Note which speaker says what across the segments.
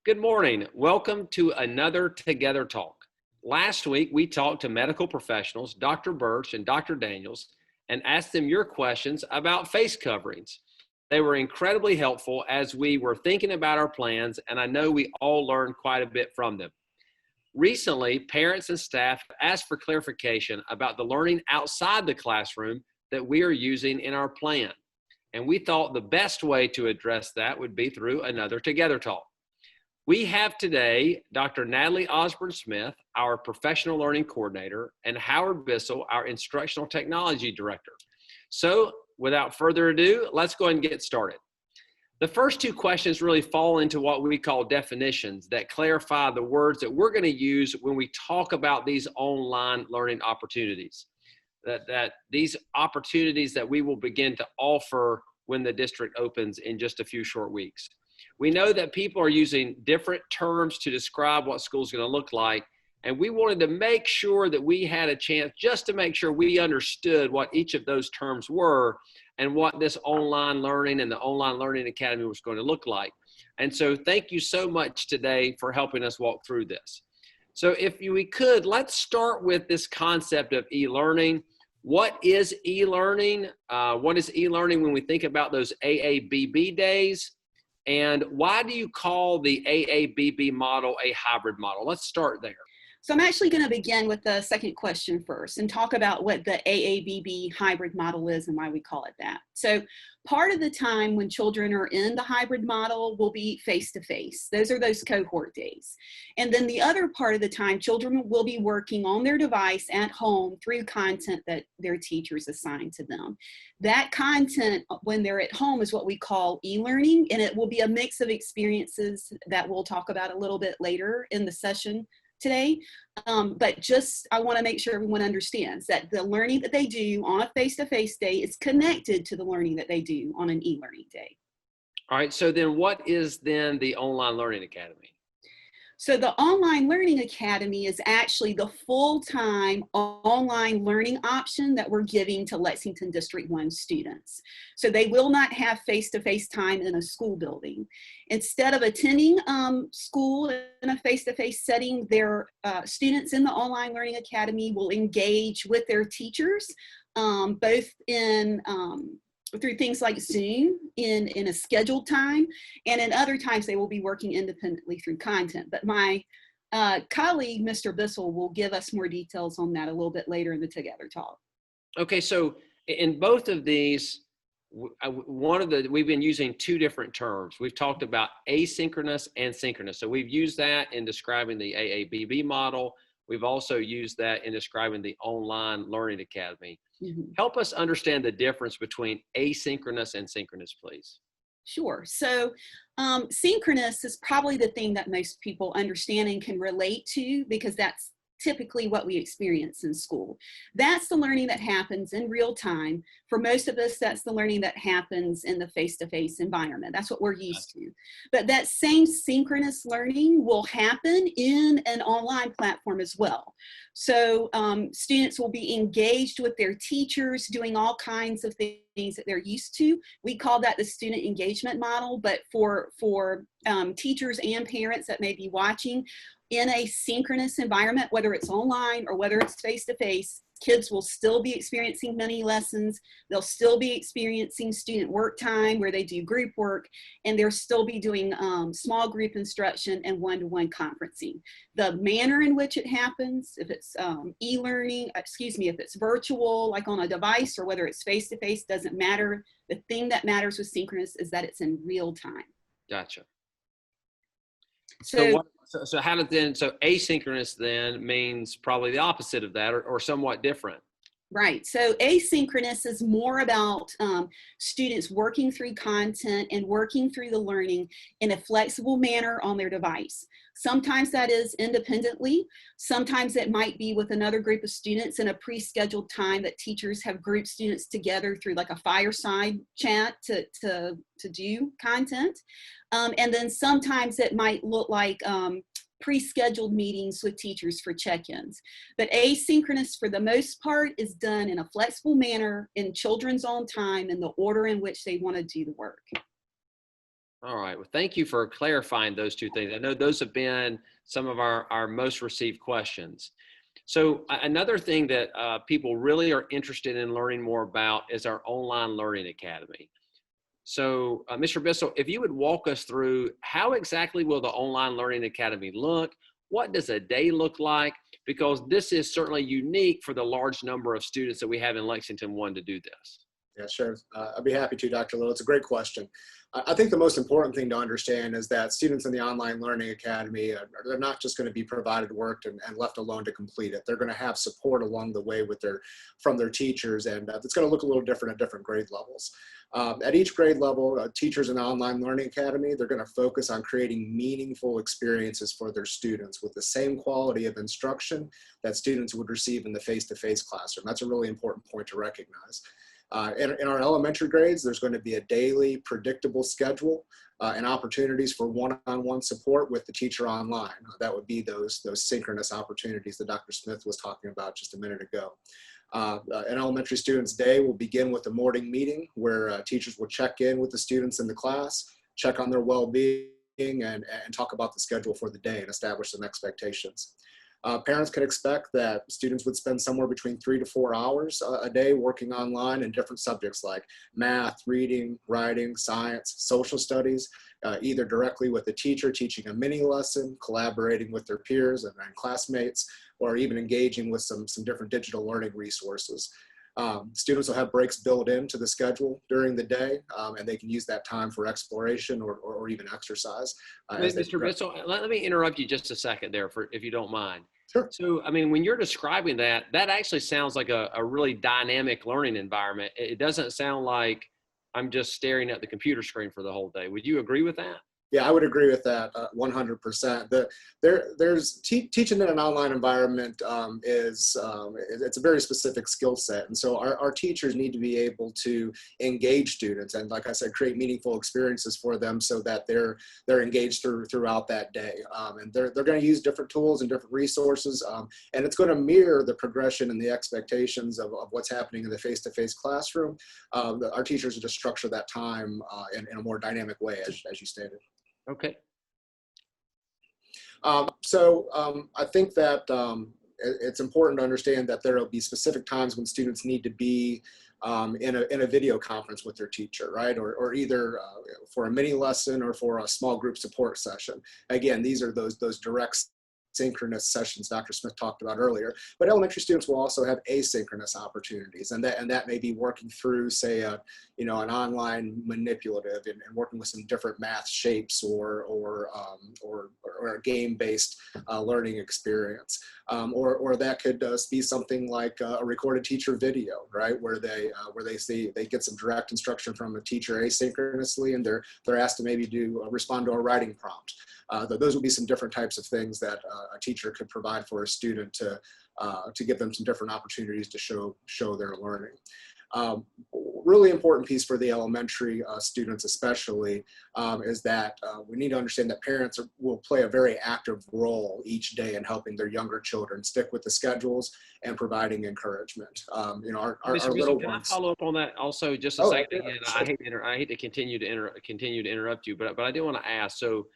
Speaker 1: Good morning. Welcome to another Together Talk. Last week, we talked to medical professionals, Dr. Birch and Dr. Daniels, and asked them your questions about face coverings. They were incredibly helpful as we were thinking about our plans, and I know we all learned quite a bit from them. Recently, parents and staff asked for clarification about the learning outside the classroom that we are using in our plan. And we thought the best way to address that would be through another Together Talk. We have today Dr. Natalie Osborne-Smith, our Professional Learning Coordinator, and Howard Bissell, our Instructional Technology Director. So without further ado, let's go ahead and get started. The first two questions really fall into what we call definitions that clarify the words that we're going to use when we talk about these online learning opportunities. That these opportunities that we will begin to offer when the district opens in just a few short weeks. We know that people are using different terms to describe what school is going to look like, and we wanted to make sure that we had a chance just to make sure we understood what each of those terms were and what this online learning and the Online Learning Academy was going to look like. And so thank you so much today for helping us walk through this. So if we could, let's start with this concept of e-learning. What is e-learning? What is e-learning when we think about those AABB days? And why do you call the AABB model a hybrid model? Let's start there.
Speaker 2: So I'm actually going to begin with the second question first and talk about what the AABB hybrid model is and why we call it that. So part of the time when children are in the hybrid model will be face-to-face. Those are those cohort days. And then the other part of the time, children will be working on their device at home through content that their teachers assign to them. That content when they're at home is what we call e-learning, and it will be a mix of experiences that we'll talk about a little bit later in the session today, but just I want to make sure everyone understands that the learning that they do on a face-to-face day is connected to the learning that they do on an e-learning day.
Speaker 1: All right, so then what is then the Online Learning Academy?
Speaker 2: So the Online Learning Academy is actually the full-time online learning option that we're giving to Lexington District 1 students. So they will not have face-to-face time in a school building. Instead of attending school in a face-to-face setting, their students in the Online Learning Academy will engage with their teachers, both in through things like Zoom in a scheduled time, and in other times they will be working independently through content. But my colleague, Mr. Bissell, will give us more details on that a little bit later in the Together Talk.
Speaker 1: Okay, so in both of these, we've been using two different terms. We've talked about asynchronous and synchronous. So we've used that in describing the AABB model. We've also used that in describing the Online Learning Academy. Mm-hmm. Help us understand the difference between asynchronous and synchronous, please.
Speaker 2: Sure. So synchronous is probably the thing that most people understand and can relate to, because that's typically what we experience in school. That's the learning that happens in real time. For most of us, that's the learning that happens in the face-to-face environment. That's what we're used to. But that same synchronous learning will happen in an online platform as well. So students will be engaged with their teachers, doing all kinds of things that they're used to. We call that the student engagement model, but for teachers and parents that may be watching, in a synchronous environment, whether it's online or whether it's face-to-face, kids will still be experiencing mini lessons. They'll still be experiencing student work time where they do group work, and they'll still be doing small group instruction and one-to-one conferencing. The manner in which it happens, if it's e-learning, if it's virtual, like on a device, or whether it's face-to-face, doesn't matter. The thing that matters with synchronous is that it's in real time.
Speaker 1: Gotcha. So asynchronous then means probably the opposite of that, or somewhat different.
Speaker 2: Right. So asynchronous is more about students working through content and working through the learning in a flexible manner on their device. Sometimes that is independently. Sometimes it might be with another group of students in a pre-scheduled time that teachers have grouped students together through like a fireside chat to do content. And then sometimes it might look like pre-scheduled meetings with teachers for check-ins. But asynchronous, for the most part, is done in a flexible manner in children's own time in the order in which they want to do the work.
Speaker 1: All right. Well, thank you for clarifying those two things. I know those have been some of our most received questions. So another thing that people really are interested in learning more about is our online learning academy. So Mr. Bissell, if you would walk us through how exactly will the online learning academy look? What does a day look like? Because this is certainly unique for the large number of students that we have in Lexington wanting to do this.
Speaker 3: Yeah, sure. I'd be happy to, Dr. Little. It's a great question. I think the most important thing to understand is that students in the Online Learning Academy, they're not just going to be provided work and left alone to complete it. They're going to have support along the way from their teachers, and it's going to look a little different at different grade levels. At each grade level, teachers in the Online Learning Academy, they're going to focus on creating meaningful experiences for their students with the same quality of instruction that students would receive in the face-to-face classroom. That's a really important point to recognize. In our elementary grades, there's going to be a daily predictable schedule and opportunities for one-on-one support with the teacher online. That would be those synchronous opportunities that Dr. Smith was talking about just a minute ago. An elementary student's day will begin with a morning meeting where teachers will check in with the students in the class, check on their well-being, and talk about the schedule for the day and establish some expectations. Parents can expect that students would spend somewhere between 3 to 4 hours a day working online in different subjects like math, reading, writing, science, social studies, either directly with the teacher teaching a mini lesson, collaborating with their peers and classmates, or even engaging with some different digital learning resources. Students will have breaks built into the schedule during the day, and they can use that time for exploration or even exercise.
Speaker 1: Mr. Bissell, let me interrupt you just a second there, if you don't mind.
Speaker 3: Sure.
Speaker 1: So, I mean, when you're describing that, that actually sounds like a really dynamic learning environment. It doesn't sound like I'm just staring at the computer screen for the whole day. Would you agree with that?
Speaker 3: Yeah, I would agree with that 100%. Teaching in an online environment it's a very specific skill set. And so our teachers need to be able to engage students and, like I said, create meaningful experiences for them so that they're engaged throughout that day. And they're going to use different tools and different resources. And it's going to mirror the progression and the expectations of what's happening in the face-to-face classroom. Our teachers will just structure that time in a more dynamic way, as you stated.
Speaker 1: Okay.
Speaker 3: I think that it's important to understand that there will be specific times when students need to be in a video conference with their teacher, right? Or either for a mini lesson or for a small group support session. Again, these are those direct synchronous sessions Dr. Smith talked about earlier, but elementary students will also have asynchronous opportunities, and that may be working through, say, an online manipulative and working with some different math shapes or a game-based learning experience, or that could be something like a recorded teacher video, right, where they get some direct instruction from a teacher asynchronously, and they're asked to maybe respond to a writing prompt. Those would be some different types of things that a teacher could provide for a student to give them some different opportunities to show their learning. Really important piece for the elementary students especially is that we need to understand that parents will play a very active role each day in helping their younger children stick with the schedules and providing encouragement. Our little
Speaker 1: can
Speaker 3: ones.
Speaker 1: I follow up on that also just a second?
Speaker 3: Yeah,
Speaker 1: Again,
Speaker 3: sure.
Speaker 1: I hate to continue to interrupt you, but I do want to ask. So,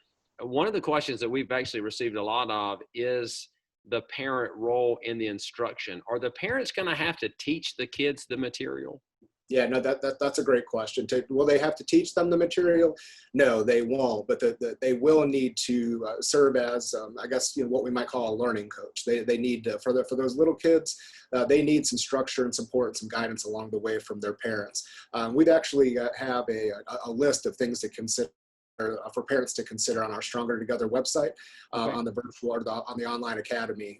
Speaker 1: one of the questions that we've actually received a lot of is the parent role in the instruction. Are the parents going to have to teach the kids the material?
Speaker 3: Yeah, no, that's a great question. Will they have to teach them the material? No, they won't, but they will need to serve as, I guess, what we might call a learning coach. They need to, for those little kids, they need some structure and support and some guidance along the way from their parents. We'd actually have a list of things to consider for parents to consider on our Stronger Together website,
Speaker 1: Okay.
Speaker 3: on the virtual or on the Online Academy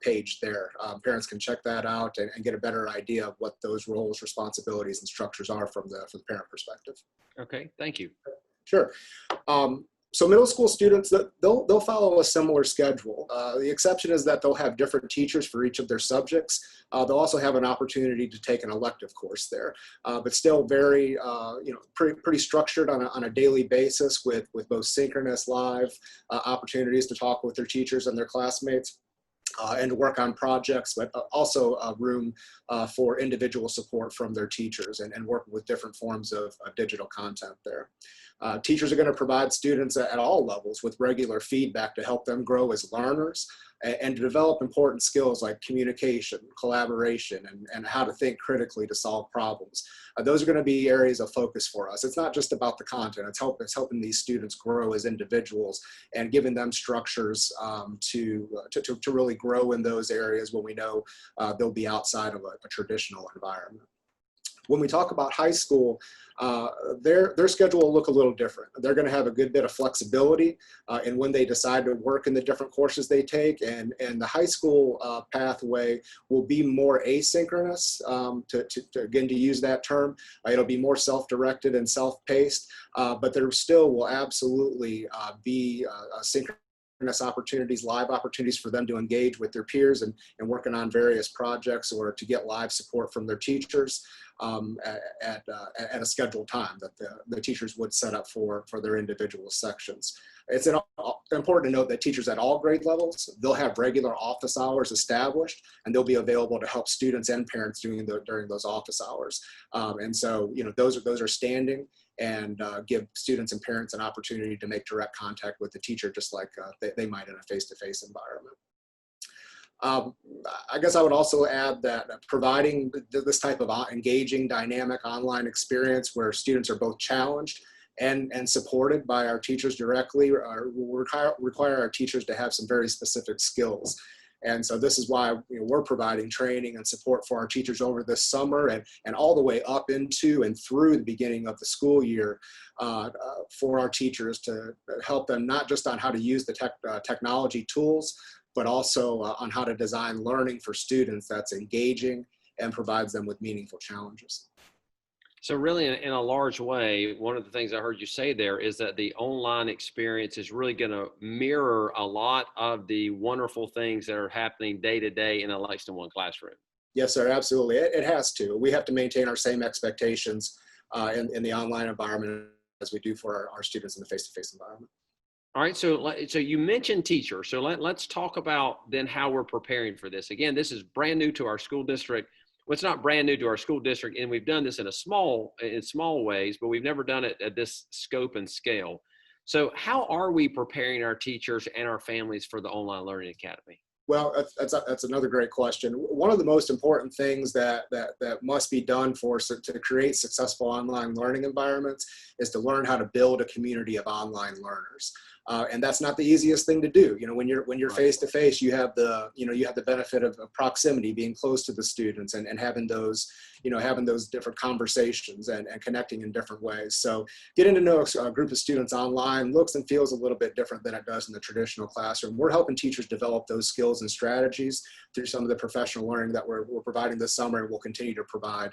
Speaker 3: page there. Parents can check that out and get a better idea of what those roles, responsibilities, and structures are from the parent perspective.
Speaker 1: Okay, thank you.
Speaker 3: Sure. So middle school students, they'll follow a similar schedule. The exception is that they'll have different teachers for each of their subjects. They'll also have an opportunity to take an elective course there, but still very, pretty structured on a daily basis with both synchronous live opportunities to talk with their teachers and their classmates. And to work on projects, but also room for individual support from their teachers and working with different forms of digital content there. Teachers are going to provide students at all levels with regular feedback to help them grow as learners and to develop important skills like communication, collaboration, and how to think critically to solve problems. Those are going to be areas of focus for us. It's not just about the content, it's helping these students grow as individuals and giving them structures to really grow in those areas when we know they'll be outside of a traditional environment. When we talk about high school, their schedule will look a little different. They're going to have a good bit of flexibility in when they decide to work in the different courses they take, and the high school pathway will be more asynchronous, again, to use that term. It'll be more self-directed and self-paced, but there still will absolutely be synchronous opportunities, live opportunities for them to engage with their peers and working on various projects or to get live support from their teachers at a scheduled time that the teachers would set up for their individual sections. It's important to note that teachers at all grade levels, they'll have regular office hours established, and they'll be available to help students and parents during those office hours. And so, those are standing and give students and parents an opportunity to make direct contact with the teacher, just like they might in a face-to-face environment. I guess I would also add that providing this type of engaging, dynamic online experience where students are both challenged and supported by our teachers directly will require our teachers to have some very specific skills. And so this is why we're providing training and support for our teachers over this summer and all the way up into and through the beginning of the school year for our teachers to help them not just on how to use the technology tools, but also on how to design learning for students that's engaging and provides them with meaningful challenges.
Speaker 1: So really, in a large way, one of the things I heard you say there is that the online experience is really going to mirror a lot of the wonderful things that are happening day to day in a Lexington One classroom.
Speaker 3: Yes, sir, absolutely. It has to. We have to maintain our same expectations in the online environment as we do for our students in the face-to-face environment.
Speaker 1: All right, so you mentioned teachers. So let's talk about then how we're preparing for this. Again, this is brand new to our school district. Well, it's not brand new to our school district, and we've done this in small ways, but we've never done it at this scope and scale. So how are we preparing our teachers and our families for the Online Learning Academy?
Speaker 3: Well, that's another great question. One of the most important things that must be done to create successful online learning environments is to learn how to build a community of online learners. And that's not the easiest thing to do. When you're face to face, you have the benefit of proximity, being close to the students and having those different conversations and connecting in different ways. So getting to know a group of students online looks and feels a little bit different than it does in the traditional classroom. We're helping teachers develop those skills and strategies through some of the professional learning that we're providing this summer and will continue to provide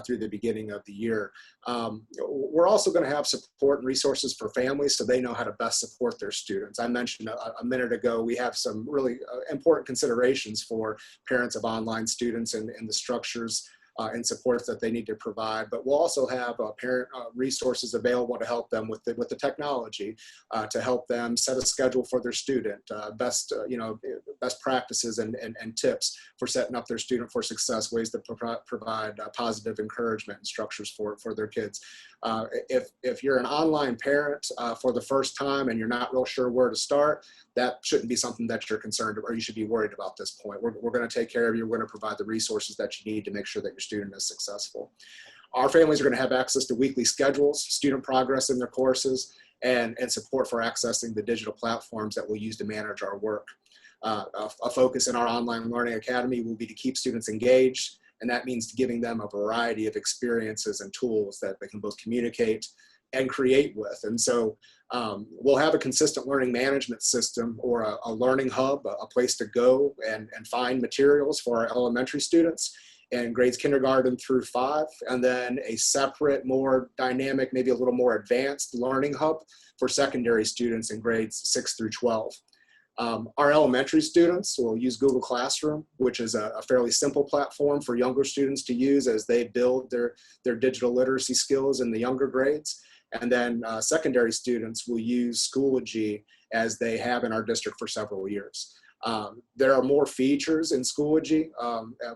Speaker 3: through the beginning of the year. We're also going to have support and resources for families so they know how to best support their students. I mentioned a minute ago, we have some really important considerations for parents of online students and the structures and supports that they need to provide, but we'll also have parent resources available to help them with the technology, to help them set a schedule for their student, best practices and tips for setting up their student for success, ways to provide positive encouragement and structures for their kids. If you're an online parent for the first time and you're not real sure where to start, that shouldn't be something that you're concerned or you should be worried about at this point. We're going to take care of you. We're going to provide the resources that you need to make sure that your student is successful. Our families are going to have access to weekly schedules, student progress in their courses, and support for accessing the digital platforms that we'll use to manage our work. A focus in our Online Learning Academy will be to keep students engaged, and that means giving them a variety of experiences and tools that they can both communicate and create with. And so we'll have a consistent learning management system or a learning hub, a place to go and find materials for our elementary students in grades kindergarten through 5, and then a separate, more dynamic, maybe a little more advanced learning hub for secondary students in grades 6 through 12. Our elementary students will use Google Classroom, which is a fairly simple platform for younger students to use as they build their digital literacy skills in the younger grades. And then secondary students will use Schoology as they have in our district for several years. There are more features in Schoology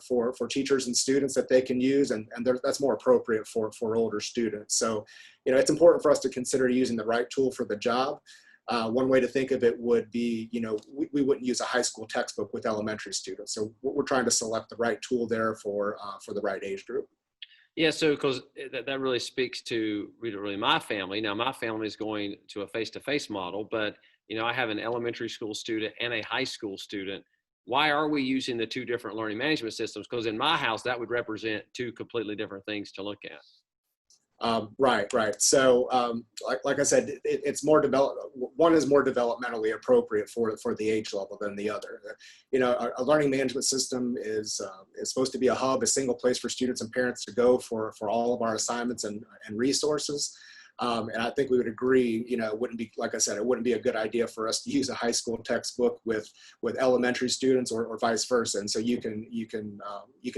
Speaker 3: for teachers and students that they can use, and that's more appropriate for older students. So, it's important for us to consider using the right tool for the job. One way to think of it would be, we wouldn't use a high school textbook with elementary students. So we're trying to select the right tool there for the right age group.
Speaker 1: Yeah, so because that really speaks to really my family. Now, my family is going to a face-to-face model, but I have an elementary school student and a high school student. Why are we using the two different learning management systems? Because in my house, that would represent two completely different things to look at.
Speaker 3: Right. So, like I said, it's more one is more developmentally appropriate for the age level than the other. A learning management system is supposed to be a hub, a single place for students and parents to go for all of our assignments and resources. And I think we would agree, it wouldn't be, like I said, it wouldn't be a good idea for us to use a high school textbook with elementary students or vice versa. And so you can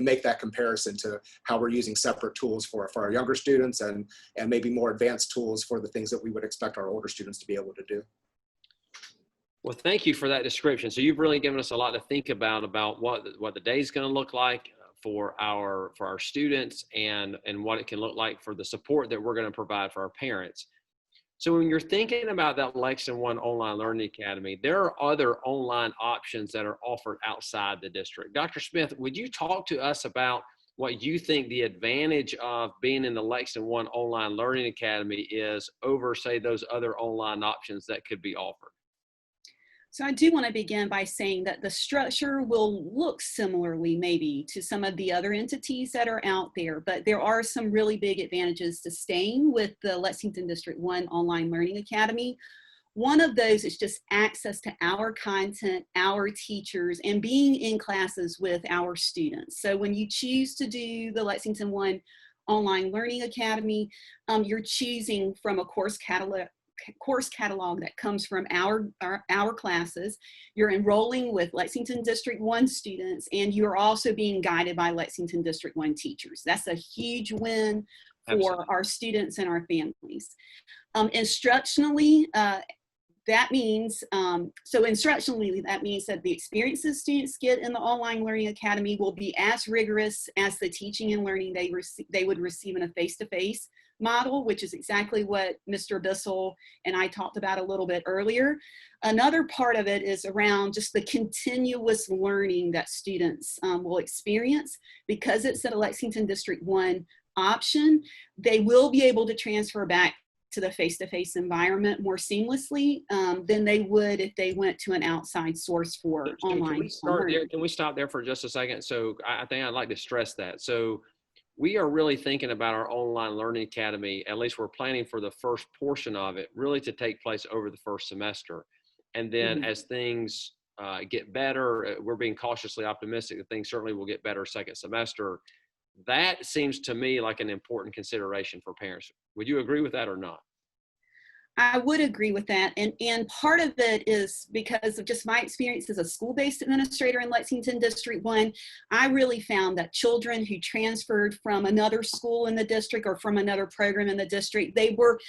Speaker 3: make that comparison to how we're using separate tools for our younger students and maybe more advanced tools for the things that we would expect our older students to be able to do.
Speaker 1: Well, thank you for that description. So you've really given us a lot to think about what the day is going to look like for our students and what it can look like for the support that we're going to provide for our parents. So when you're thinking about that Lexington One Online Learning Academy, there are other online options that are offered outside the district. Dr. Smith, would you talk to us about what you think the advantage of being in the Lexington One Online Learning Academy is over, say, those other online options that could be offered?
Speaker 2: So I do want to begin by saying that the structure will look similarly maybe to some of the other entities that are out there, but there are some really big advantages to staying with the Lexington District 1 Online Learning Academy. One of those is just access to our content, our teachers, and being in classes with our students. So when you choose to do the Lexington 1 Online Learning Academy, you're choosing from a course catalog that comes from our classes. You're enrolling with Lexington District 1 students, and you're also being guided by Lexington District 1 teachers. That's a huge win for
Speaker 1: Absolutely.
Speaker 2: our students and our families. Instructionally, that means that the experiences students get in the Online Learning Academy will be as rigorous as the teaching and learning they would receive in a face-to-face model, which is exactly what Mr. Bissell and I talked about a little bit earlier. Another part of it is around just the continuous learning that students will experience. Because it's a Lexington District 1 option, they will be able to transfer back to the face-to-face environment more seamlessly than they would if they went to an outside source for online.
Speaker 1: Can we start there? Can we stop there for just a second? So I think I'd like to stress that. So we are really thinking about our Online Learning Academy, at least we're planning for the first portion of it, really to take place over the first semester. And then as things get better, we're being cautiously optimistic that things certainly will get better second semester. That seems to me like an important consideration for parents. Would you agree with that or not?
Speaker 2: I would agree with that. And part of it is because of just my experience as a school-based administrator in Lexington District 1, I really found that children who transferred from another school in the district or from another program in the district, they were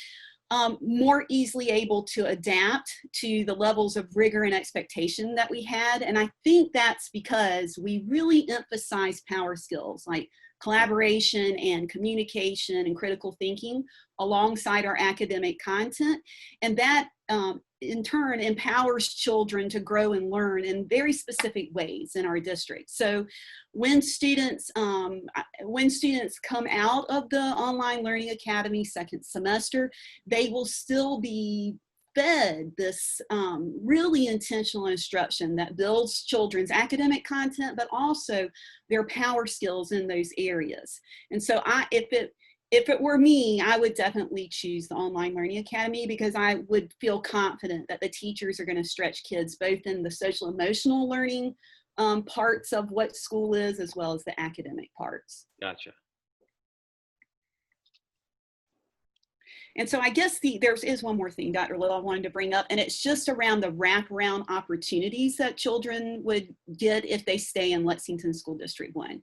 Speaker 2: more easily able to adapt to the levels of rigor and expectation that we had. And I think that's because we really emphasize power skills like collaboration and communication and critical thinking alongside our academic content. And that in turn empowers children to grow and learn in very specific ways in our district. So when students come out of the Online Learning Academy second semester, they will still be fed this really intentional instruction that builds children's academic content, but also their power skills in those areas. And so if it were me, I would definitely choose the Online Learning Academy because I would feel confident that the teachers are going to stretch kids both in the social emotional learning parts of what school is, as well as the academic parts.
Speaker 1: Gotcha.
Speaker 2: And so I guess there is one more thing, Dr. Little, I wanted to bring up, and it's just around the wraparound opportunities that children would get if they stay in Lexington School District 1.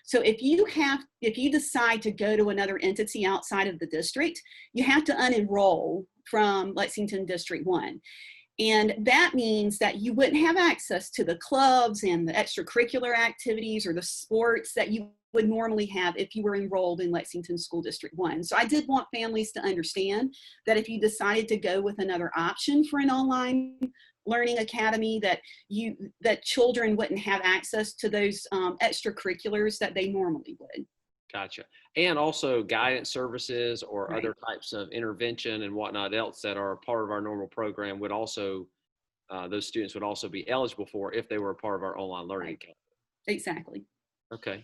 Speaker 2: So if you decide to go to another entity outside of the district, you have to unenroll from Lexington District 1. And that means that you wouldn't have access to the clubs and the extracurricular activities or the sports that you would normally have if you were enrolled in Lexington School District 1. So I did want families to understand that if you decided to go with another option for an online learning academy, that children wouldn't have access to those extracurriculars that they normally would.
Speaker 1: Gotcha. And also guidance services or
Speaker 2: Right.
Speaker 1: other types of intervention and whatnot else that are part of our normal program would also, those students would also be eligible for if they were a part of our online learning
Speaker 2: Right.
Speaker 1: academy.
Speaker 2: Exactly.
Speaker 1: Okay.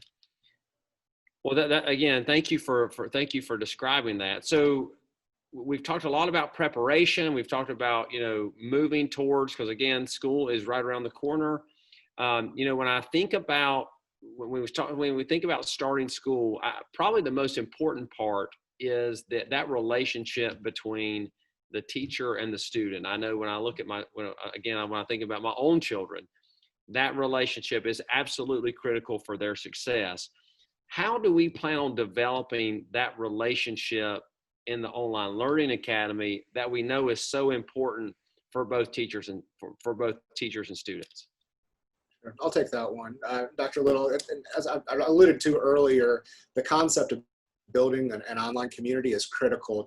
Speaker 1: Well, that again, thank you for describing that. So we've talked a lot about preparation. We've talked about, moving towards, because again, school is right around the corner. When I think about, when we think about starting school, probably the most important part is that relationship between the teacher and the student. I know when I look at when I think about my own children, that relationship is absolutely critical for their success. How do we plan on developing that relationship in the online learning academy that we know is so important for both teachers and for both teachers and students?
Speaker 3: I'll take that one. Dr. Little, as I alluded to earlier, the concept of building an online community is critical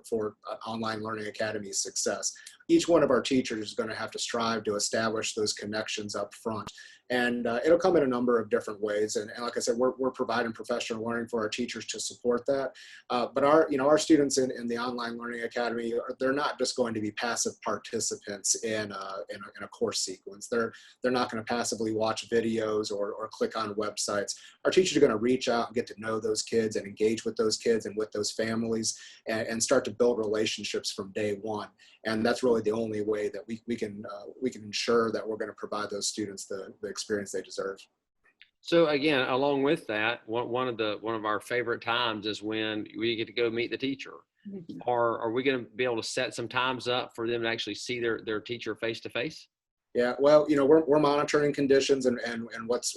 Speaker 3: for online learning academy's success. Each one of our teachers is going to have to strive to establish those connections up front. And it'll come in a number of different ways. And like I said, we're providing professional learning for our teachers to support that. But our students in the online learning academy, they're not just going to be passive participants in a course sequence. They're not going to passively watch videos or click on websites. Our teachers are going to reach out and get to know those kids and engage with those kids and with those families and start to build relationships from day one. And that's really the only way that we can ensure that we're going to provide those students the experience they deserve.
Speaker 1: So again, along with that, one of our favorite times is when we get to go meet the teacher.
Speaker 2: Mhm.
Speaker 1: Are we going to be able to set some times up for them to actually see their teacher face to face?
Speaker 3: Yeah, well, we're monitoring conditions and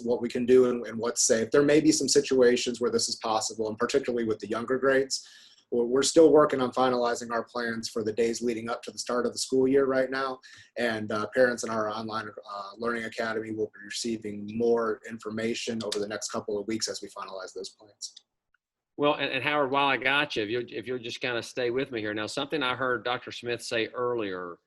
Speaker 3: what we can do and what's safe. There may be some situations where this is possible, and particularly with the younger grades. We're still working on finalizing our plans for the days leading up to the start of the school year right now. And parents in our online learning academy will be receiving more information over the next couple of weeks as we finalize those plans.
Speaker 1: Well, and Howard, while I got you, if you'll just kind of stay with me here. Now, something I heard Dr. Smith say earlier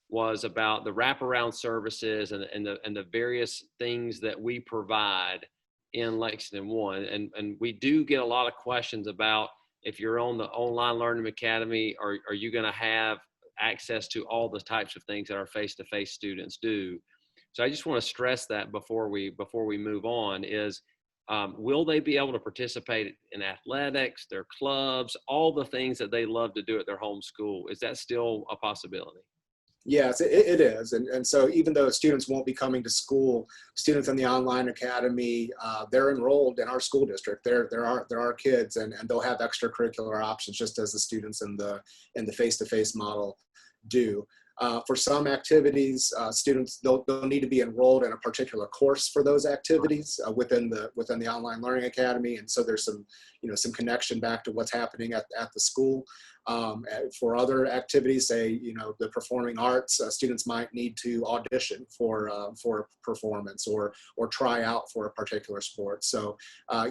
Speaker 1: was about the wraparound services and the various things that we provide in Lexington One. And we do get a lot of questions about, if you're on the online learning academy, are you going to have access to all the types of things that our face-to-face students do? So I just want to stress that before we move on is, will they be able to participate in athletics, their clubs, all the things that they love to do at their home school? Is that still a possibility?
Speaker 3: Yes, it is. And so even though students won't be coming to school, students in the online academy, they're enrolled in our school district. They're our kids, and they'll have extracurricular options just as the students in the face-to-face model do. For some activities, students, they'll need to be enrolled in a particular course for those activities within the online learning academy. And so there's some connection back to what's happening at the school. For other activities, say, the performing arts, students might need to audition for a performance or try out for a particular sport. So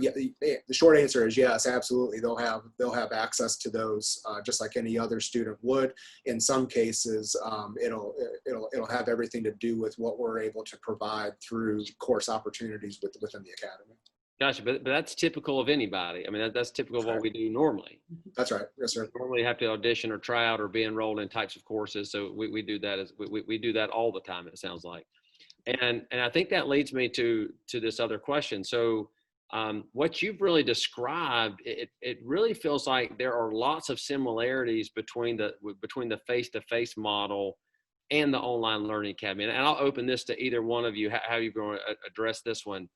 Speaker 3: yeah, the short answer is yes, absolutely. They'll have access to those just like any other student would. In some cases, it'll have everything to do with what we're able to provide through course opportunities within the academy.
Speaker 1: Gotcha, but that's typical of anybody. I mean, that's typical of what we do normally.
Speaker 3: That's right. Yes, sir.
Speaker 1: We normally have to audition or try out or be enrolled in types of courses. So we do that we do that all the time, it sounds like. And I think that leads me to this other question. So what you've really described, it really feels like there are lots of similarities between the face-to-face model and the online learning academy. And I'll open this to either one of you, how you're going to address this one.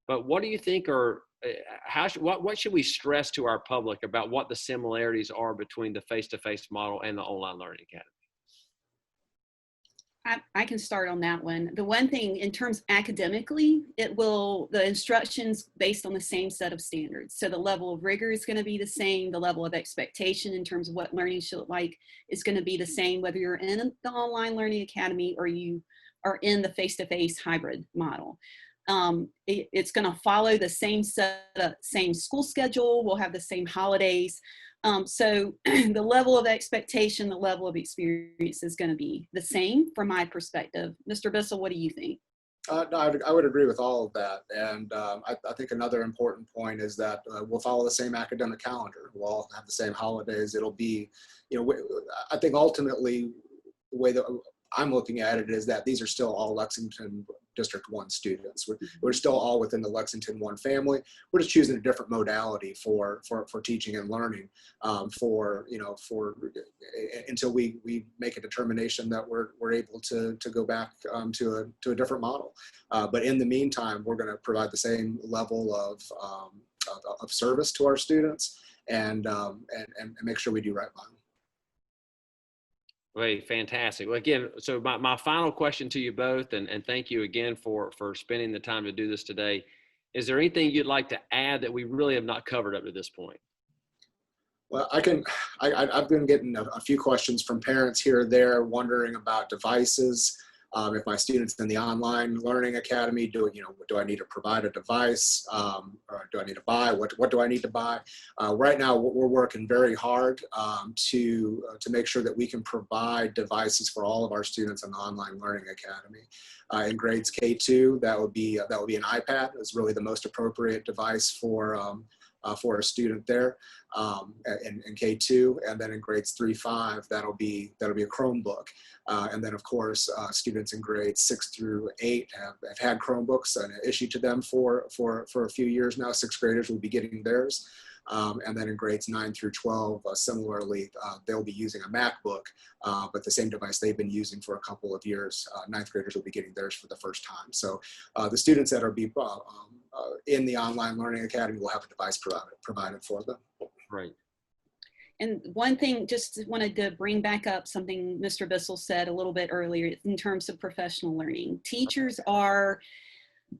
Speaker 1: But what do you think what should we stress to our public about what the similarities are between the face-to-face model and the online learning academy?
Speaker 2: I can start on that one. The one thing in terms academically, the instructions based on the same set of standards. So the level of rigor is going to be the same. The level of expectation in terms of what learning should look like is going to be the same, whether you're in the online learning academy or you are in the face-to-face hybrid model. It's going to follow the same same school schedule. We'll have the same holidays. So the level of expectation, the level of experience is going to be the same from my perspective. Mr. Bissell, what do you think?
Speaker 3: No, I would agree with all of that. And I think another important point is that we'll follow the same academic calendar. We'll all have the same holidays. It'll be, I think ultimately the way that I'm looking at it is that these are still all Lexington District 1 students. We're still all within the Lexington 1 family. We're just choosing a different modality for teaching and learning until we make a determination that we're able to go back to a different model. But in the meantime, we're going to provide the same level of service to our students and make sure we do right by them.
Speaker 1: Great, fantastic. Well, again, so my final question to you both, and thank you again for spending the time to do this today. Is there anything you'd like to add that we really have not covered up to this point?
Speaker 3: Well, I've been getting a few questions from parents here or there wondering about devices. If my student's in the online learning academy, do I need to provide a device? Or do I need to buy? What do I need to buy? Right now, we're working very hard to make sure that we can provide devices for all of our students in the online learning academy. In grades K2, that would be an iPad. It's really the most appropriate device for a student there in K2, and then in grades 3-5, that'll be a Chromebook. And then of course, students in grades 6 through 8 have had Chromebooks and issued to them for a few years now. 6th graders will be getting theirs. And then in grades 9 through 12, similarly, they'll be using a MacBook, but the same device they've been using for a couple of years. 9th graders will be getting theirs for the first time. So the students that are in the online learning academy will have a device provided for them.
Speaker 1: Right.
Speaker 2: And one thing, just wanted to bring back up something Mr. Bissell said a little bit earlier in terms of professional learning. Teachers are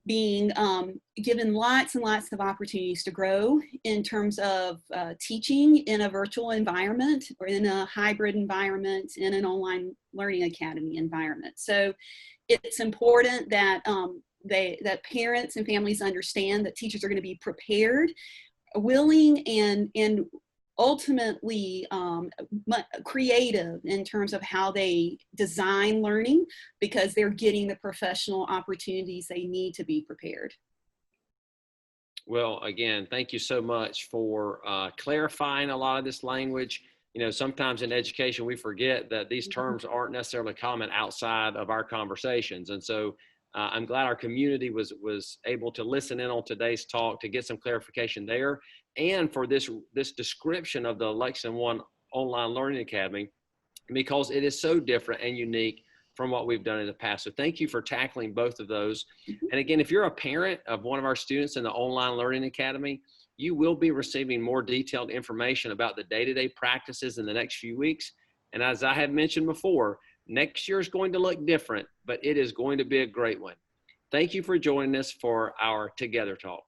Speaker 2: being given lots and lots of opportunities to grow in terms of teaching in a virtual environment or in a hybrid environment, in an online learning academy environment. So it's important that that parents and families understand that teachers are going to be prepared, willing, and ultimately creative in terms of how they design learning, because they're getting the professional opportunities they need to be prepared.
Speaker 1: Well, again, thank you so much for clarifying a lot of this language. Sometimes in education, we forget that these terms aren't necessarily common outside of our conversations. And so I'm glad our community was able to listen in on today's talk to get some clarification there, and for this description of the Lexington 1 Online Learning Academy, because it is so different and unique from what we've done in the past. So thank you for tackling both of those. And again, if you're a parent of one of our students in the Online Learning Academy, you will be receiving more detailed information about the day-to-day practices in the next few weeks. And as I had mentioned before, next year is going to look different, but it is going to be a great one. Thank you for joining us for our Together Talk.